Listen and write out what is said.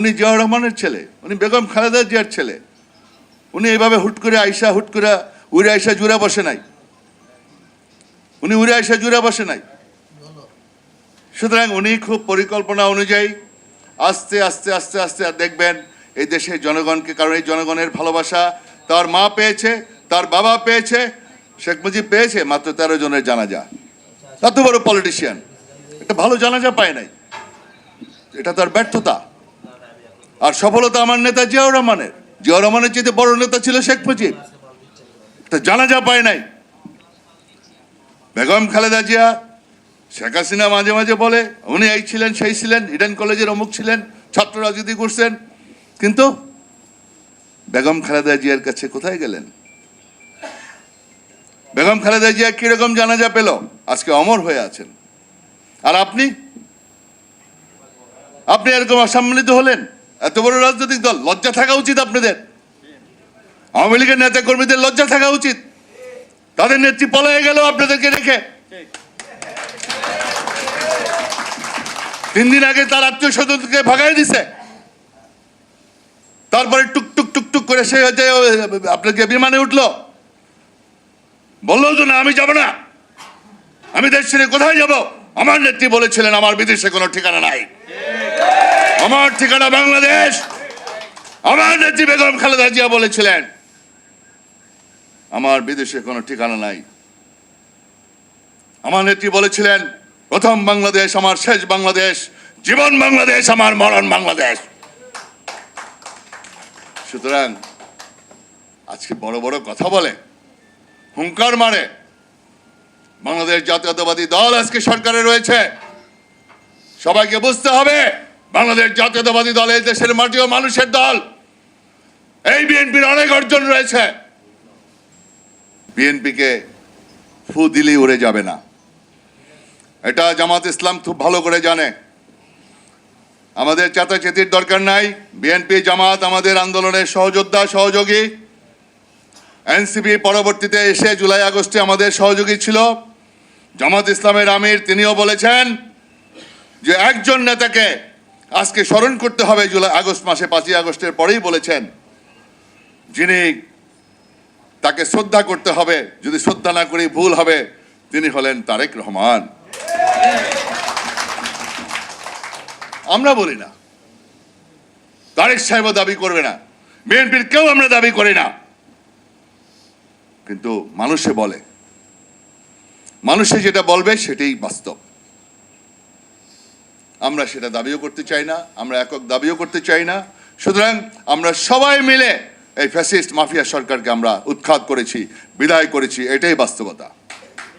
উনি জিয়াউর রহমানের ছেলে, উনি বেগম খালেদা জিয়ার ছেলে। উনি এইভাবে হুট করে উড়ে আইসা জুড়ে বসে নাই। উনি উড়ে আইসা জুড়ে বসে নাই। সুতরাং উনি খুব পরিকল্পনা অনুযায়ী আস্তে আস্তে আস্তে আস্তে দেখবেন এই দেশের জনগণকে, কারণ এই জনগণের ভালোবাসা তার মা পেয়েছে, তার বাবা পেয়েছে, শেখ মুজিব পেয়েছে মাত্র 13 জনের জানাজা। এত বড় পলিটিশিয়ান একটা ভালো জানাজা পায় নাই, এটা তার ব্যর্থতা। আর সফলতা আমার নেতা জিয়াউর রহমানের। জিয়াউর রহমানের চেয়ে বড় নেতা ছিল শেখ মুজিব, একটা জানাজা পায় নাই। বেগম খালেদা জিয়া, শেখ হাসিনা মাঝে মাঝে বলে উনি এই ছিলেন সেই ছিলেন, ইডেন কলেজের অমুক ছিলেন, ছাত্র রাজনীতি করছেন, কিন্তু বেগম খালেদা জিয়ার কাছে কোথায় গেলেন? বেগম খালেদা জিয়া কিরকম জানাজা পেল? আজকে অমর হয়ে আছেন। আর আপনি এরকম অসম্মানিত হলেন। এত বড় রাজনৈতিক দল, লজ্জা থাকা উচিত আপনাদের। আওয়ামী লীগের নেতা কর্মীদের লজ্জা থাকা উচিত। তাদের নেত্রী পলায়ে গেল আপনাদেরকে রেখে। 3 দিন আগে তার আত্মীয় স্বজনকে ভাগাই দিছে, তারপরে টুকটুক টুকটুক করে সে আপনাকে বিমানে উঠলো, বললো তো না আমি যাব না, আমি দেশ ছেড়ে কোথায় যাব? আমার নেত্রী বলেছিলেন আমার বিদেশে কোনো ঠিকানা নাই, আমার ঠিকানা বাংলাদেশ। আমার নেত্রী বেগম খালেদা জিয়া বলেছিলেন আমার বিদেশে কোনো ঠিকানা নাই। আমার নেত্রী বলেছিলেন প্রথম বাংলাদেশ আমার শেষ বাংলাদেশ, জীবন বাংলাদেশ আমার মরণ বাংলাদেশ। সুতরাং আজকে বড় বড় কথা বলে, হুঙ্কার মারে। বাংলাদেশ জাতীয়তাবাদী দল আজকে সরকারে রয়েছে, সবাইকে বুঝতে হবে বাংলাদেশ জাতীয়তাবাদী দল এই দেশের মাটি ও মানুষের দল। এই বিএনপির অনেক অর্জন রয়েছে, বিএনপিকে ফু দিলেই উড়ে যাবে না, এটা জামাত ইসলাম খুব ভালো করে জানে। আমাদের চেতাচেতির দরকার নাই। বিএনপি জামাত আমাদের আন্দোলনের সহযোদ্ধা, সহযোগী। এনসিপি পরবর্তীতে এসে জুলাই আগস্টে আমাদের সহযোগী ছিল। জামাত ইসলামের আমির তিনিও বলেছেন যে একজন নেতাকে আজকে স্মরণ করতে হবে জুলাই আগস্ট মাসে, 5ই আগস্টের পরেই বলেছেন, যিনি তাকে শ্রদ্ধা করতে হবে, যদি শ্রদ্ধা না করি ভুল হবে, তিনি হলেন তারেক রহমান। আমরা বলি না, তারেক সাহেবও দাবি করবে না, বিএনপির কেউ আমরা দাবি করি না, কিন্তু মানুষে বলে, মানুষে যেটা বলবে সেটাই বাস্তব। আমরা সেটা দাবিও করতে চাই না, আমরা একক দাবিও করতে চাই না। সুতরাং আমরা সবাই মিলে এই ফ্যাসিস্ট মাফিয়া সরকারকে আমরা উৎখাত করেছি, বিদায় করেছি, এটাই বাস্তবতা।